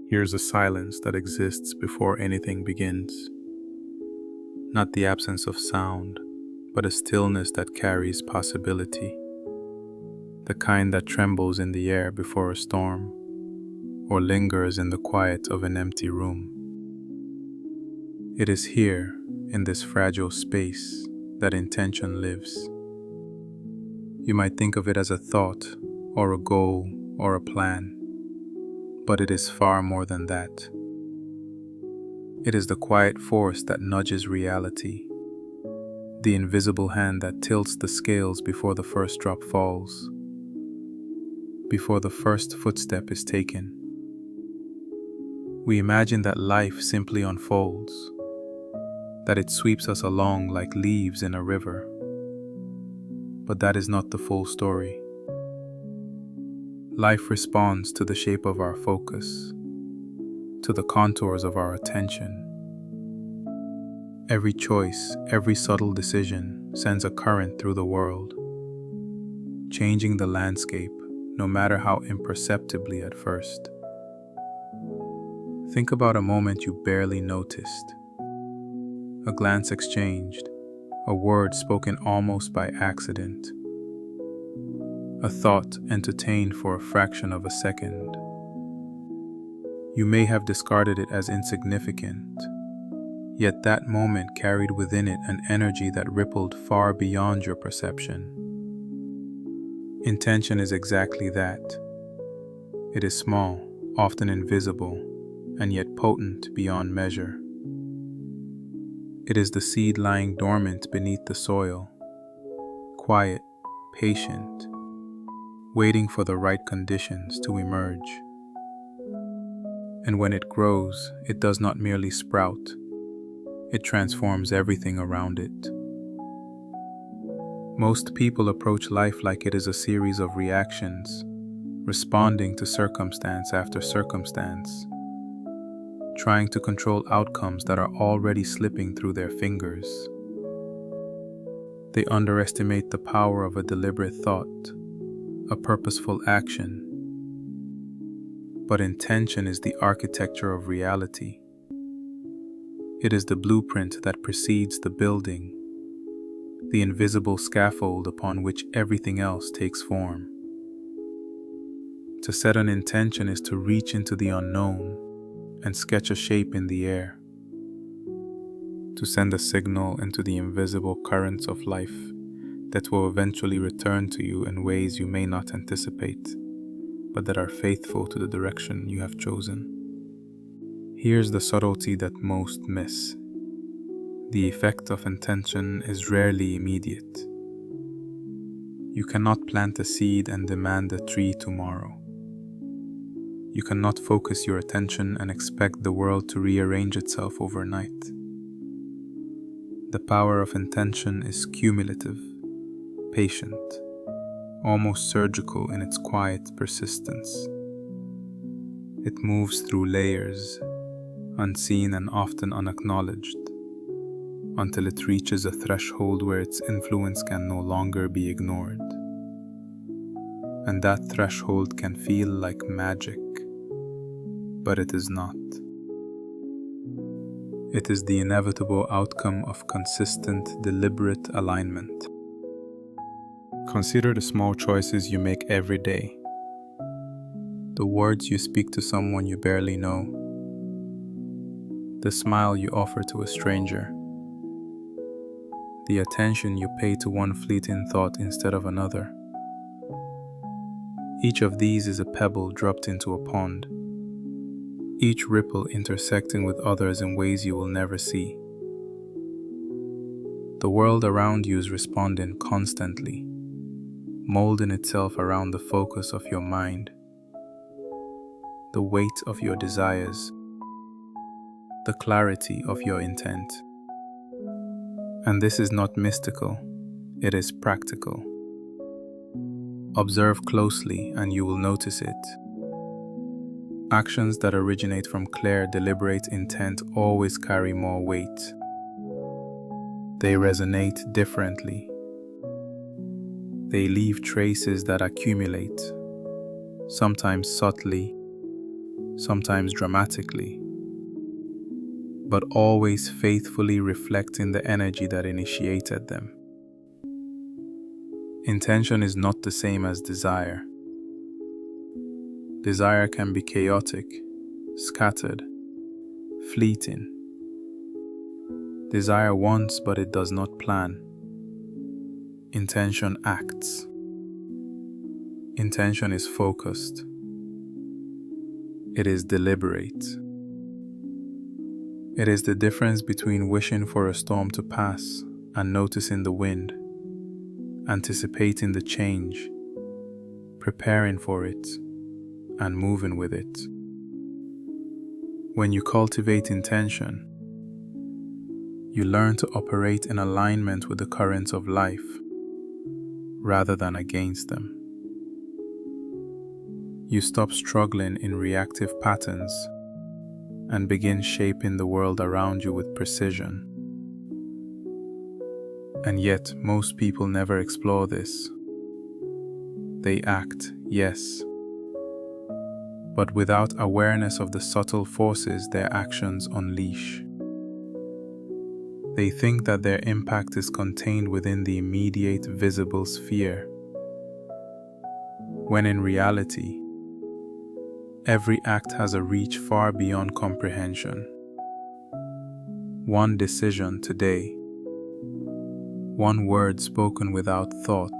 Here's a silence that exists before anything begins. Not the absence of sound, but a stillness that carries possibility. The kind that trembles in the air before a storm, or lingers in the quiet of an empty room. It is here, in this fragile space, that intention lives. You might think of it as a thought, or a goal, or a plan, but it is far more than that. It is the quiet force that nudges reality, the invisible hand that tilts the scales before the first drop falls, before the first footstep is taken. We imagine that life simply unfolds, that it sweeps us along like leaves in a river. But that is not the full story. Life responds to the shape of our focus, to the contours of our attention. Every choice, every subtle decision sends a current through the world, changing the landscape, no matter how imperceptibly at first. Think about a moment you barely noticed. A glance exchanged, a word spoken almost by accident, a thought entertained for a fraction of a second. You may have discarded it as insignificant, yet that moment carried within it an energy that rippled far beyond your perception. Intention is exactly that. It is small, often invisible, and yet potent beyond measure. It is the seed lying dormant beneath the soil, quiet, patient, waiting for the right conditions to emerge. And when it grows, it does not merely sprout, it transforms everything around it. Most people approach life like it is a series of reactions, responding to circumstance after circumstance, trying to control outcomes that are already slipping through their fingers. They underestimate the power of a deliberate thought, a purposeful action. But intention is the architecture of reality. It is the blueprint that precedes the building, the invisible scaffold upon which everything else takes form. To set an intention is to reach into the unknown and sketch a shape in the air, to send a signal into the invisible currents of life that will eventually return to you in ways you may not anticipate, but that are faithful to the direction you have chosen. Here's the subtlety that most miss. The effect of intention is rarely immediate. You cannot plant a seed and demand a tree tomorrow. You cannot focus your attention and expect the world to rearrange itself overnight. The power of intention is cumulative, patient, almost surgical in its quiet persistence. It moves through layers, unseen and often unacknowledged, until it reaches a threshold where its influence can no longer be ignored. And that threshold can feel like magic, but it is not. It is the inevitable outcome of consistent, deliberate alignment. Consider the small choices you make every day. The words you speak to someone you barely know. The smile you offer to a stranger. The attention you pay to one fleeting thought instead of another. Each of these is a pebble dropped into a pond, each ripple intersecting with others in ways you will never see. The world around you is responding constantly, molding itself around the focus of your mind, the weight of your desires, the clarity of your intent. And this is not mystical, it is practical. Observe closely and you will notice it. Actions that originate from clear, deliberate intent always carry more weight. They resonate differently. They leave traces that accumulate, sometimes subtly, sometimes dramatically, but always faithfully reflecting the energy that initiated them. Intention is not the same as desire. Desire can be chaotic, scattered, fleeting. Desire wants, but it does not plan. Intention acts. Intention is focused. It is deliberate. It is the difference between wishing for a storm to pass and noticing the wind, anticipating the change, preparing for it, and moving with it. When you cultivate intention, you learn to operate in alignment with the currents of life rather than against them. You stop struggling in reactive patterns and begin shaping the world around you with precision. And yet, most people never explore this. They act, yes, but without awareness of the subtle forces their actions unleash. They think that their impact is contained within the immediate visible sphere, when in reality, every act has a reach far beyond comprehension. One decision today, one word spoken without thought,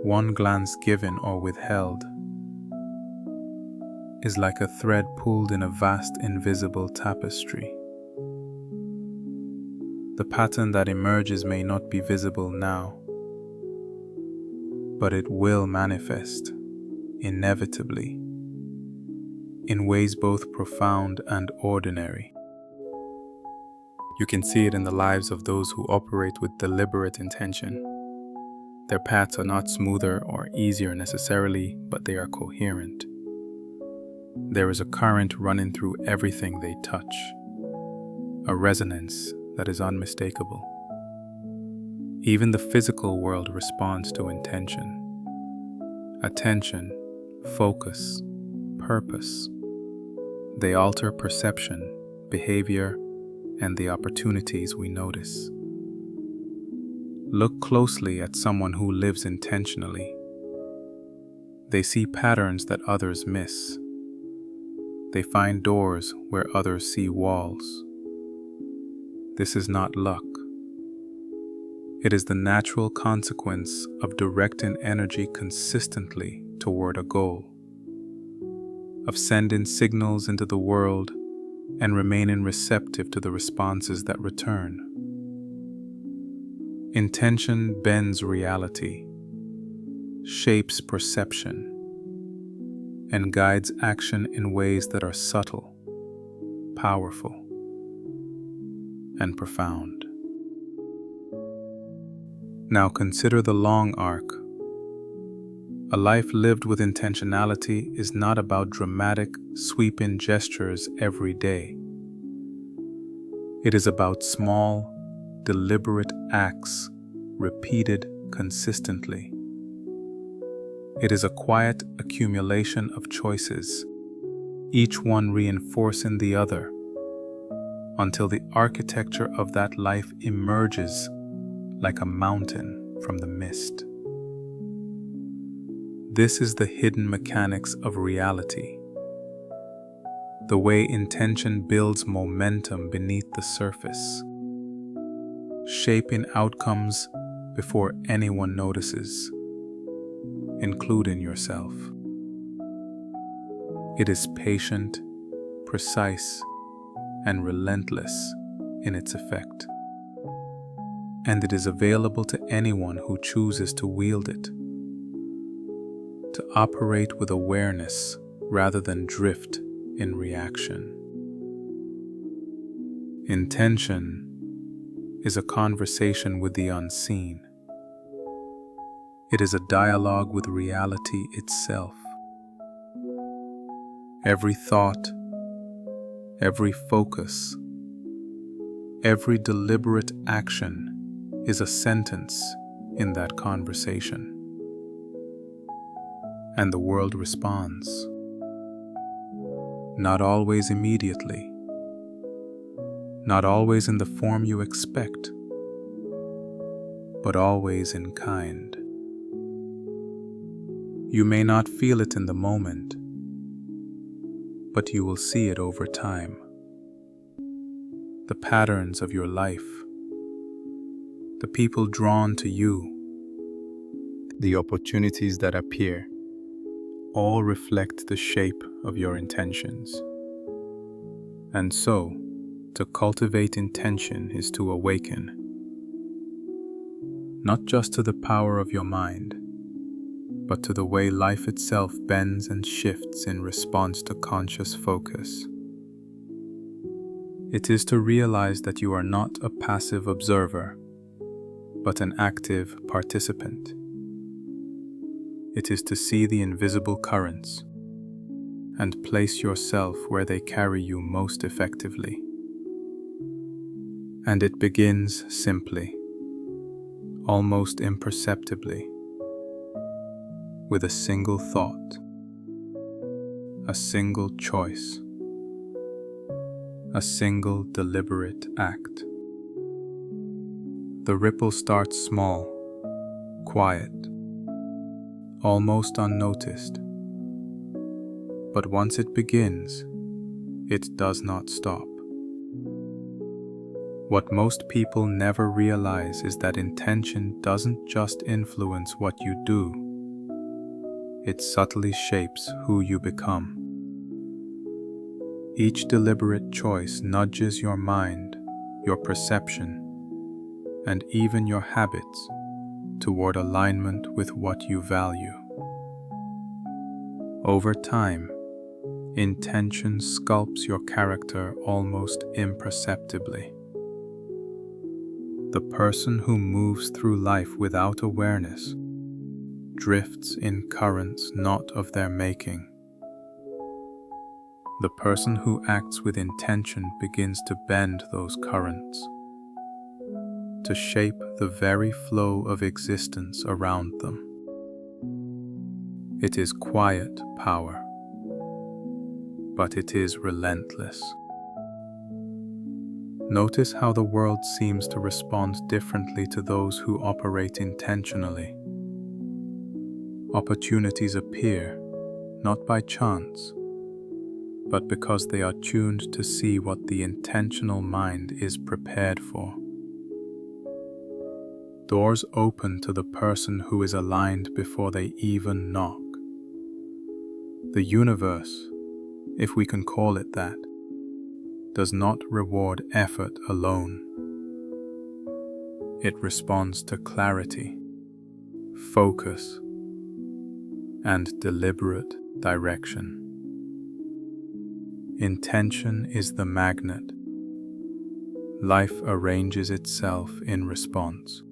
one glance given or withheld, is like a thread pulled in a vast invisible tapestry. The pattern that emerges may not be visible now, but it will manifest, inevitably, in ways both profound and ordinary. You can see it in the lives of those who operate with deliberate intention. Their paths are not smoother or easier necessarily, but they are coherent. There is a current running through everything they touch, a resonance that is unmistakable. Even the physical world responds to intention. Attention, focus, purpose. They alter perception, behavior, and the opportunities we notice. Look closely at someone who lives intentionally. They see patterns that others miss. They find doors where others see walls. This is not luck. It is the natural consequence of directing energy consistently toward a goal, of sending signals into the world and remaining receptive to the responses that return. Intention bends reality, shapes perception, and guides action in ways that are subtle, powerful, and profound. Now consider the long arc. A life lived with intentionality is not about dramatic, sweeping gestures every day. It is about small, deliberate acts repeated consistently. It is a quiet accumulation of choices, each one reinforcing the other, until the architecture of that life emerges like a mountain from the mist. This is the hidden mechanics of reality, the way intention builds momentum beneath the surface, shaping outcomes before anyone notices, including yourself. It is patient, precise, and relentless in its effect. And it is available to anyone who chooses to wield it, to operate with awareness rather than drift in reaction. Intention is a conversation with the unseen. It is a dialogue with reality itself. Every thought, every focus, every deliberate action is a sentence in that conversation. And the world responds. Not always immediately, not always in the form you expect, but always in kind. You may not feel it in the moment, but you will see it over time. The patterns of your life, the people drawn to you, the opportunities that appear, all reflect the shape of your intentions. And so, to cultivate intention is to awaken, not just to the power of your mind, but to the way life itself bends and shifts in response to conscious focus. It is to realize that you are not a passive observer, but an active participant. It is to see the invisible currents and place yourself where they carry you most effectively. And it begins simply, almost imperceptibly, with a single thought, a single choice, a single deliberate act. The ripple starts small, quiet, almost unnoticed. But once it begins, it does not stop. What most people never realize is that intention doesn't just influence what you do, it subtly shapes who you become. Each deliberate choice nudges your mind, your perception, and even your habits toward alignment with what you value. Over time, intention sculpts your character almost imperceptibly. The person who moves through life without awareness drifts in currents not of their making. The person who acts with intention begins to bend those currents, to shape the very flow of existence around them. It is quiet power, but it is relentless. Notice how the world seems to respond differently to those who operate intentionally. Opportunities appear, not by chance, but because they are tuned to see what the intentional mind is prepared for. Doors open to the person who is aligned before they even knock. The universe, if we can call it that, does not reward effort alone. It responds to clarity, focus, and deliberate direction. Intention is the magnet. Life arranges itself in response.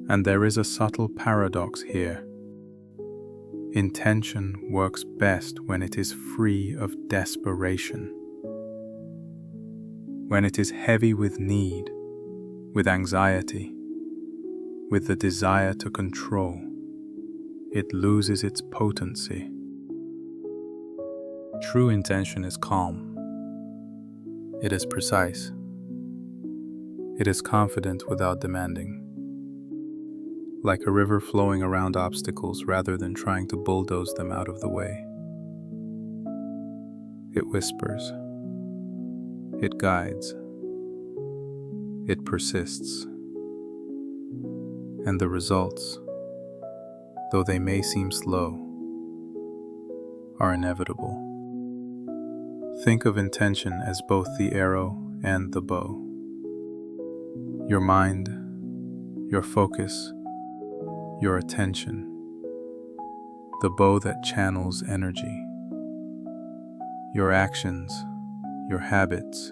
And there is a subtle paradox here. Intention works best when it is free of desperation. When it is heavy with need, with anxiety, with the desire to control, it loses its potency. True intention is calm. It is precise. It is confident without demanding. Like a river flowing around obstacles rather than trying to bulldoze them out of the way. It whispers. It guides. It persists. And the results, though they may seem slow, are inevitable. Think of intention as both the arrow and the bow. Your mind, your focus, your attention, the bow that channels energy. Your actions, your habits,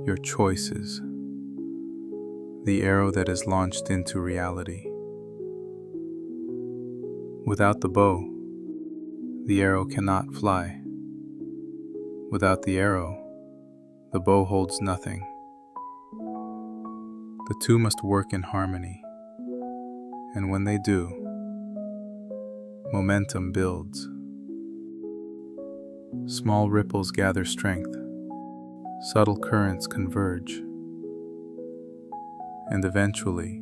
your choices, the arrow that is launched into reality. Without the bow, the arrow cannot fly. Without the arrow, the bow holds nothing. The two must work in harmony, and when they do, momentum builds. Small ripples gather strength, subtle currents converge, and eventually,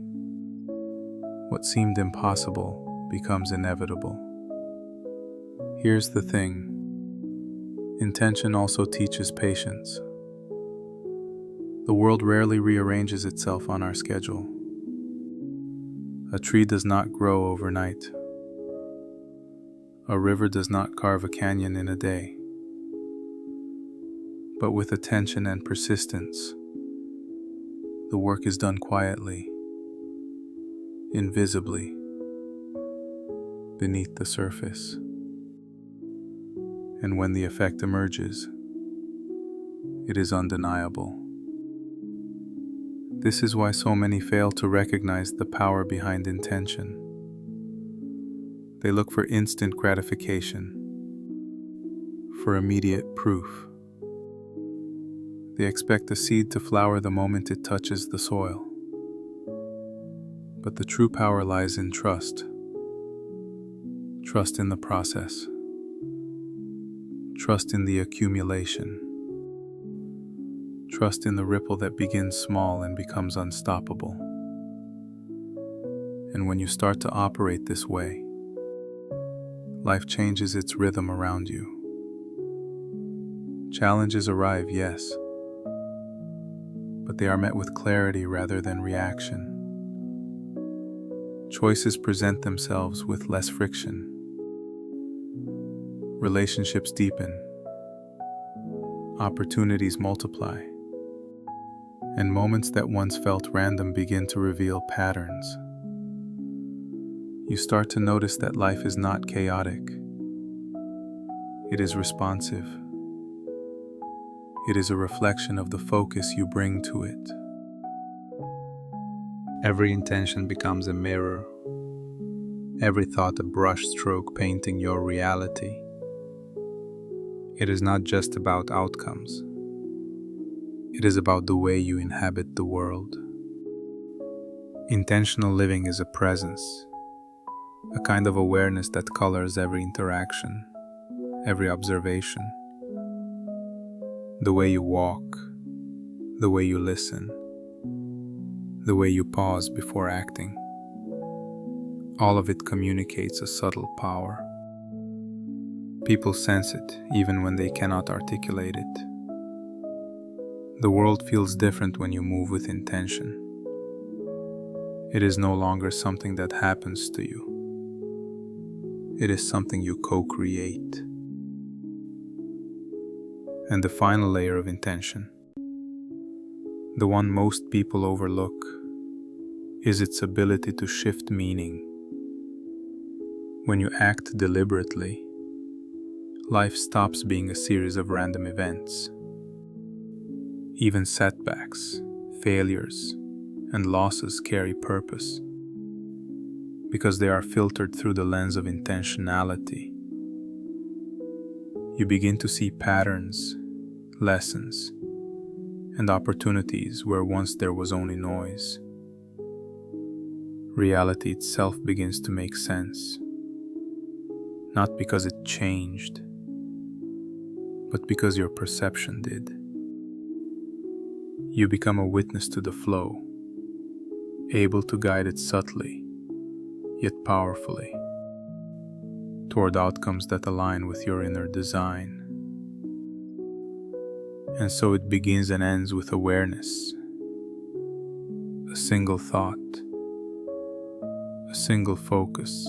what seemed impossible becomes inevitable. Here's the thing: intention also teaches patience. The world rarely rearranges itself on our schedule. A tree does not grow overnight. A river does not carve a canyon in a day. But with attention and persistence, the work is done quietly, invisibly, beneath the surface. And when the effect emerges, it is undeniable. This is why so many fail to recognize the power behind intention. They look for instant gratification, for immediate proof. They expect a seed to flower the moment it touches the soil. But the true power lies in trust. Trust in the process. Trust in the accumulation. Trust in the ripple that begins small and becomes unstoppable. And when you start to operate this way, life changes its rhythm around you. Challenges arrive, yes, but they are met with clarity rather than reaction. Choices present themselves with less friction. Relationships deepen. Opportunities multiply. And moments that once felt random begin to reveal patterns. You start to notice that life is not chaotic. It is responsive. It is a reflection of the focus you bring to it. Every intention becomes a mirror. Every thought a brushstroke painting your reality. It is not just about outcomes. It is about the way you inhabit the world. Intentional living is a presence, a kind of awareness that colors every interaction, every observation. The way you walk, the way you listen, the way you pause before acting. All of it communicates a subtle power. People sense it even when they cannot articulate it. The world feels different when you move with intention. It is no longer something that happens to you. It is something you co-create. And the final layer of intention, the one most people overlook, is its ability to shift meaning. When you act deliberately, life stops being a series of random events. Even setbacks, failures, and losses carry purpose, because they are filtered through the lens of intentionality. You begin to see patterns, lessons, and opportunities where once there was only noise. Reality itself begins to make sense, not because it changed, but because your perception did. You become a witness to the flow, able to guide it subtly, yet powerfully, toward outcomes that align with your inner design. And so it begins and ends with awareness. A single thought, a single focus,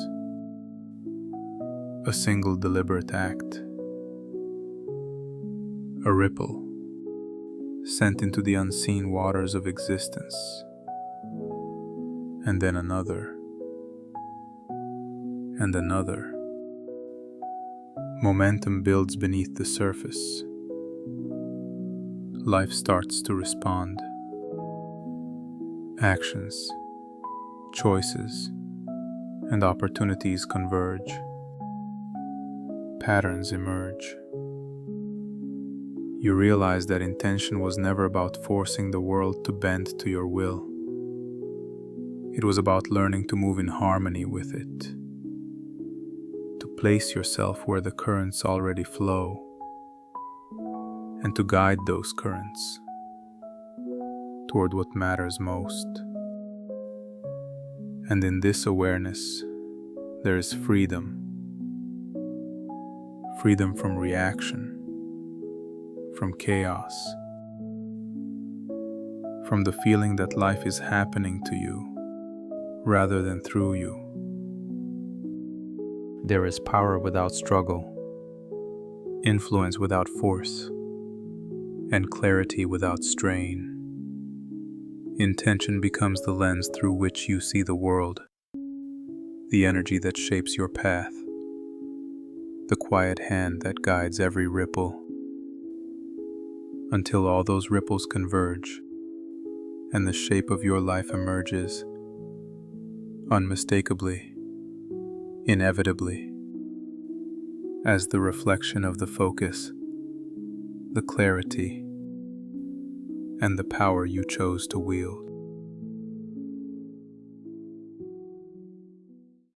a single deliberate act. A ripple sent into the unseen waters of existence. And then another, and another. Momentum builds beneath the surface. Life starts to respond. Actions, choices, and opportunities converge. Patterns emerge. You realize that intention was never about forcing the world to bend to your will. It was about learning to move in harmony with it, to place yourself where the currents already flow, and to guide those currents toward what matters most. And in this awareness, there is freedom. Freedom from reaction, from chaos, from the feeling that life is happening to you rather than through you. There is power without struggle, influence without force, and clarity without strain. Intention becomes the lens through which you see the world, the energy that shapes your path, the quiet hand that guides every ripple, until all those ripples converge and the shape of your life emerges, unmistakably, inevitably, as the reflection of the focus, the clarity, and the power you chose to wield.